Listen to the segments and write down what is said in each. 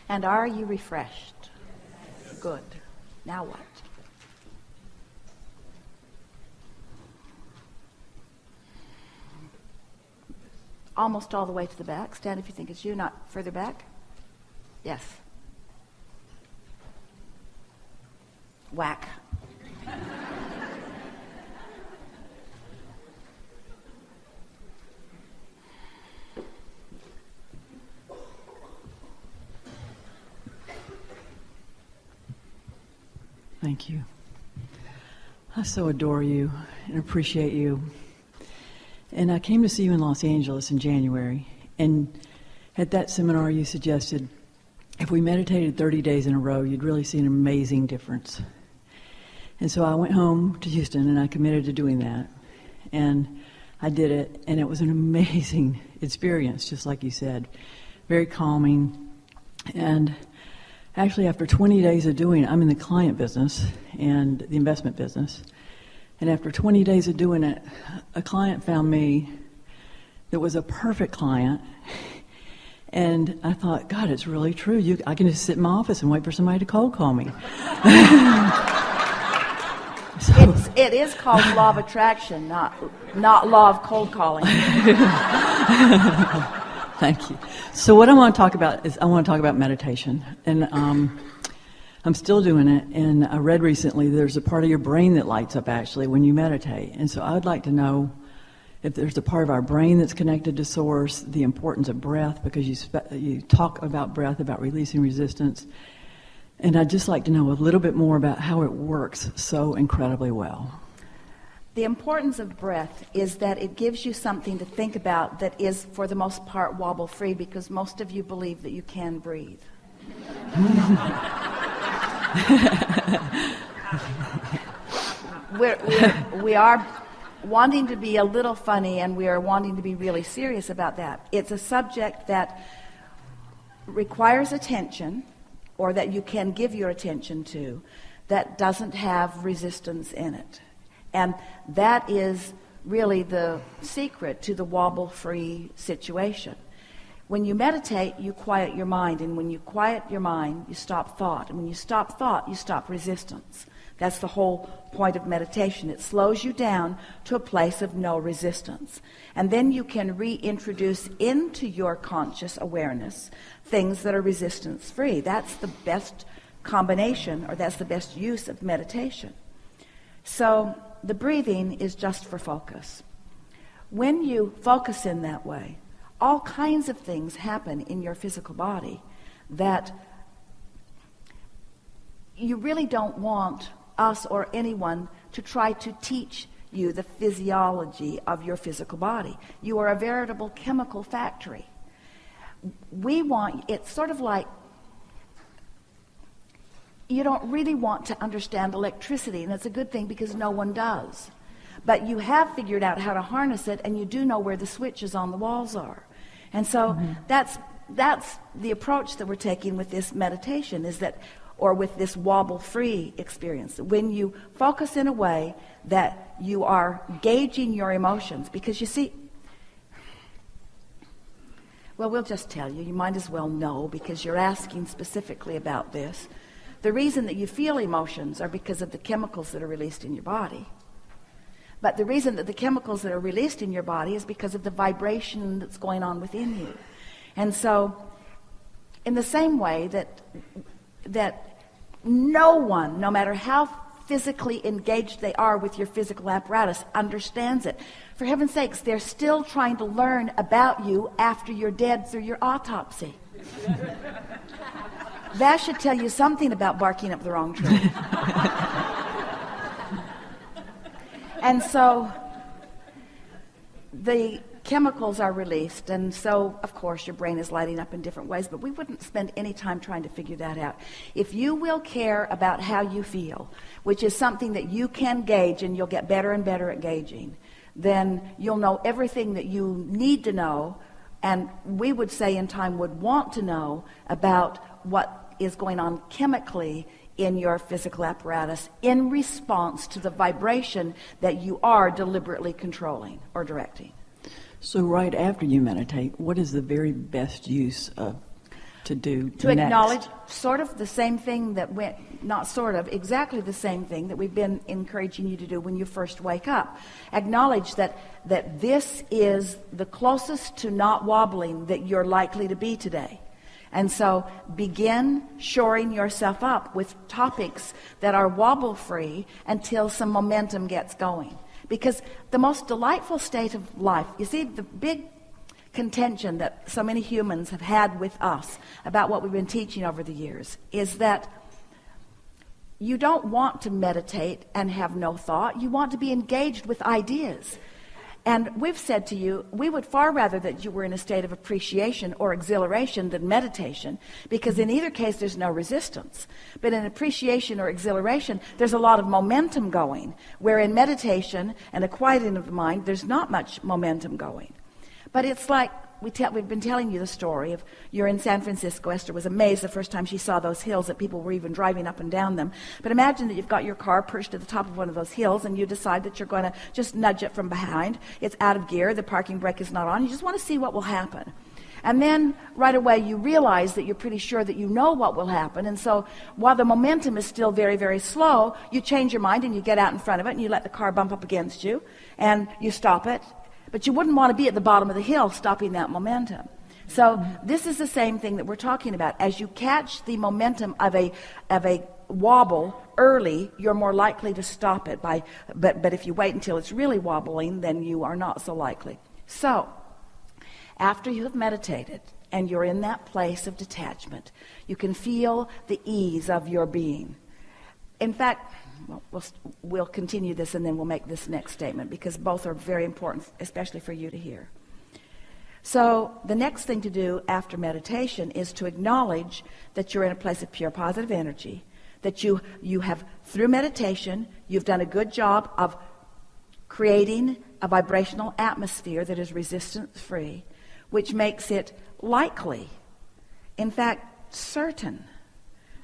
And are you refreshed? Good. Now what? Almost all the way to the back. Stand if you think it's you, not further back. Yes. Whack. Thank you. I so adore you and appreciate you. And I came to see you in Los Angeles in January. And at that seminar, you suggested if we meditated 30 days in a row, you'd really see an amazing difference. And so I went home to Houston and I committed to doing that. And I did it, and it was an amazing experience, just like you said. Very calming. And actually, after 20 days of doing it, I'm in the client business and the investment business. And after 20 days of doing it, a client found me that was a perfect client. And I thought, God, it's really true. I can just sit in my office and wait for somebody to cold call me. It is called law of attraction, not law of cold calling. Thank you. So what I want to talk about is meditation. And I'm still doing it. And I read recently there's a part of your brain that lights up actually when you meditate. And so I would like to know if there's a part of our brain that's connected to source, the importance of breath, because you talk about breath, about releasing resistance. And I'd just like to know a little bit more about how it works so incredibly well. The importance of breath is that it gives you something to think about that is, for the most part, wobble-free, because most of you believe that you can breathe. We are wanting to be a little funny, and we are wanting to be really serious about that. It's a subject that requires attention, or that you can give your attention to, that doesn't have resistance in it. And that is really the secret to the wobble-free situation. When you meditate, you quiet your mind, and when you quiet your mind, you stop thought. And when you stop thought, you stop resistance. That's the whole point of meditation. It slows you down to a place of no resistance. And then you can reintroduce into your conscious awareness things that are resistance-free. That's the best combination, or that's the best use of meditation. So the breathing is just for focus. When you focus in that way, all kinds of things happen in your physical body that you really don't want us or anyone to try to teach you the physiology of your physical body. You are a veritable chemical factory. It's sort of like you don't really want to understand electricity, and it's a good thing because no one does. But you have figured out how to harness it, and you do know where the switches on the walls are. And so that's the approach that we're taking with this meditation, or with this wobble-free experience. When you focus in a way that you are gauging your emotions, because you see, well, we'll just tell you. You might as well know, because you're asking specifically about this. The reason that you feel emotions are because of the chemicals that are released in your body. But the reason that the chemicals that are released in your body is because of the vibration that's going on within you. And so, in the same way that no one, no matter how physically engaged they are with your physical apparatus, understands it. For heaven's sakes, they're still trying to learn about you after you're dead through your autopsy. That should tell you something about barking up the wrong tree. And so the chemicals are released, and so, of course, your brain is lighting up in different ways, but we wouldn't spend any time trying to figure that out. If you will care about how you feel, which is something that you can gauge, and you'll get better and better at gauging, then you'll know everything that you need to know, and we would say in time would want to know about what is going on chemically in your physical apparatus in response to the vibration that you are deliberately controlling or directing. So right after you meditate, what is the very best use of to do to next? acknowledge sort of the same thing that went, not sort of, exactly the same thing that we've been encouraging you to do when you first wake up. Acknowledge that this is the closest to not wobbling that you're likely to be today. And so begin shoring yourself up with topics that are wobble-free until some momentum gets going. Because the most delightful state of life, you see, the big contention that so many humans have had with us about what we've been teaching over the years is that you don't want to meditate and have no thought. You want to be engaged with ideas. And we've said to you, we would far rather that you were in a state of appreciation or exhilaration than meditation, because in either case there's no resistance. But in appreciation or exhilaration, there's a lot of momentum going, where in meditation and a quieting of the mind, there's not much momentum going. But it's like we've been telling you the story of you're in San Francisco. Esther was amazed the first time she saw those hills, that people were even driving up and down them. But imagine that you've got your car perched at the top of one of those hills, and you decide that you're going to just nudge it from behind. It's out of gear. The parking brake is not on. You just want to see what will happen. And then right away you realize that you're pretty sure that you know what will happen. And so while the momentum is still very, very slow, you change your mind and you get out in front of it and you let the car bump up against you and you stop it. But you wouldn't want to be at the bottom of the hill stopping that momentum. So this is the same thing that we're talking about. As you catch the momentum of a wobble early, you're more likely to stop it. But if you wait until it's really wobbling, then you are not so likely. So after you have meditated and you're in that place of detachment, you can feel the ease of your being. In fact, we'll continue this and then we'll make this next statement, because both are very important, especially for you to hear. So the next thing to do after meditation is to acknowledge that you're in a place of pure positive energy, that you have, through meditation, you've done a good job of creating a vibrational atmosphere that is resistance-free, which makes it likely, in fact certain,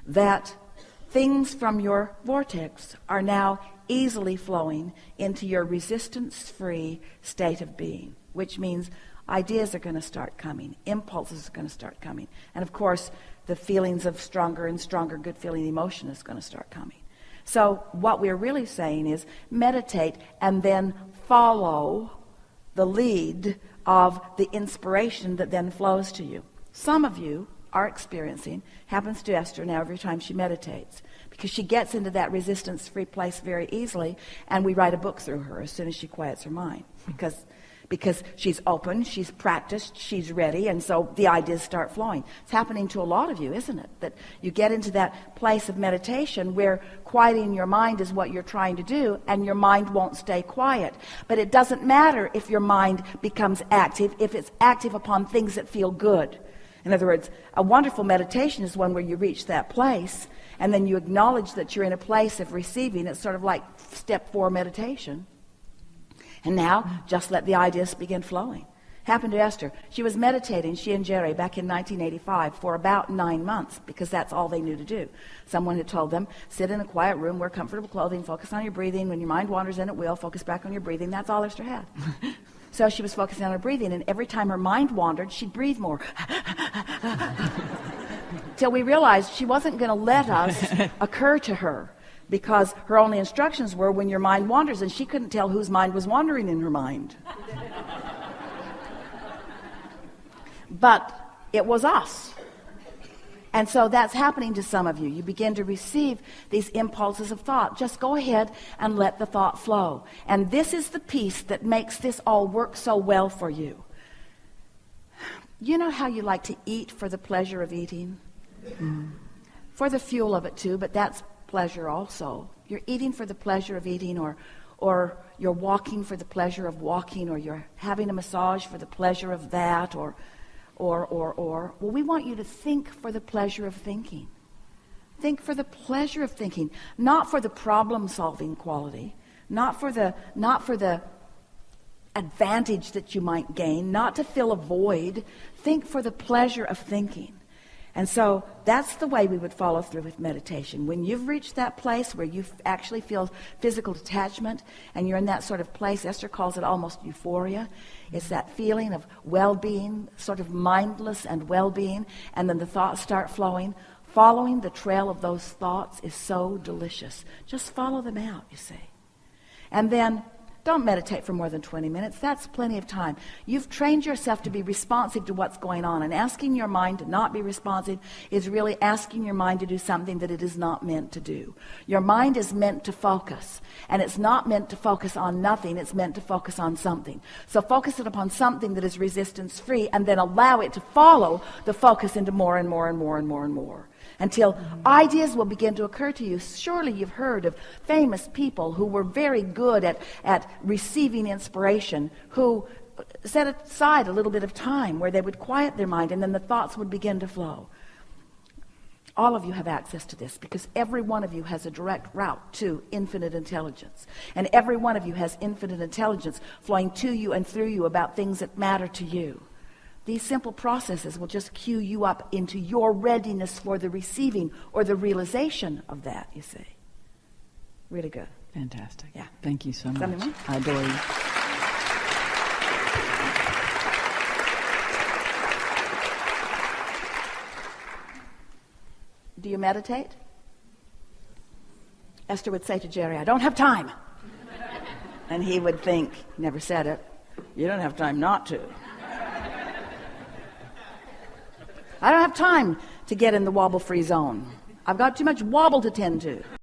that things from your vortex are now easily flowing into your resistance-free state of being, which means ideas are going to start coming, impulses are going to start coming, and of course the feelings of stronger and stronger good feeling emotion is going to start coming. So what we're really saying is meditate and then follow the lead of the inspiration that then flows to you. Some of you are experiencing, happens to Esther now every time she meditates, because she gets into that resistance-free place very easily, and we write a book through her as soon as she quiets her mind, because she's open, she's practiced, she's ready, and so the ideas start flowing. It's happening to a lot of you, isn't it? That you get into that place of meditation where quieting your mind is what you're trying to do, and your mind won't stay quiet. But it doesn't matter if your mind becomes active, if it's active upon things that feel good. In other words, a wonderful meditation is one where you reach that place, and then you acknowledge that you're in a place of receiving. It's sort of like step 4 meditation. And now, just let the ideas begin flowing. Happened to Esther. She was meditating, she and Jerry, back in 1985 for about 9 months, because that's all they knew to do. Someone had told them, sit in a quiet room, wear comfortable clothing, focus on your breathing. When your mind wanders, in it will. Focus back on your breathing. That's all Esther had. So she was focusing on her breathing, and every time her mind wandered, she'd breathe more. Till we realized she wasn't going to let us occur to her, because her only instructions were when your mind wanders, and she couldn't tell whose mind was wandering in her mind. But it was us. And so that's happening to some of you. You begin to receive these impulses of thought. Just go ahead and let the thought flow. And this is the piece that makes this all work so well for you. You know how you like to eat for the pleasure of eating? For the fuel of it too, but that's pleasure also. You're eating for the pleasure of eating, or you're walking for the pleasure of walking, or you're having a massage for the pleasure of that, or well, we want you to think for the pleasure of thinking. Think for the pleasure of thinking, not for the problem-solving quality, not for the advantage that you might gain, not to fill a void. Think for the pleasure of thinking. And so that's the way we would follow through with meditation. When you've reached that place where you actually feel physical detachment and you're in that sort of place, Esther calls it almost euphoria. It's that feeling of well-being, sort of mindless and well-being, and then the thoughts start flowing. Following the trail of those thoughts is so delicious. Just follow them out, you see. And then don't meditate for more than 20 minutes. That's plenty of time. You've trained yourself to be responsive to what's going on, and asking your mind to not be responsive is really asking your mind to do something that it is not meant to do. Your mind is meant to focus, and it's not meant to focus on nothing. It's meant to focus on something. So focus it upon something that is resistance-free, and then allow it to follow the focus into more and more and more and more and more, until ideas will begin to occur to you. Surely you've heard of famous people who were very good at receiving inspiration, who set aside a little bit of time where they would quiet their mind and then the thoughts would begin to flow. All of you have access to this because every one of you has a direct route to infinite intelligence. And every one of you has infinite intelligence flowing to you and through you about things that matter to you. These simple processes will just cue you up into your readiness for the receiving or the realization of that, you see. Really good. Fantastic. Yeah. Thank you so much. Something more? I adore you. Do you meditate? Esther would say to Jerry, I don't have time. And he would think, he never said it, you don't have time not to. I don't have time to get in the wobble-free zone. I've got too much wobble to tend to.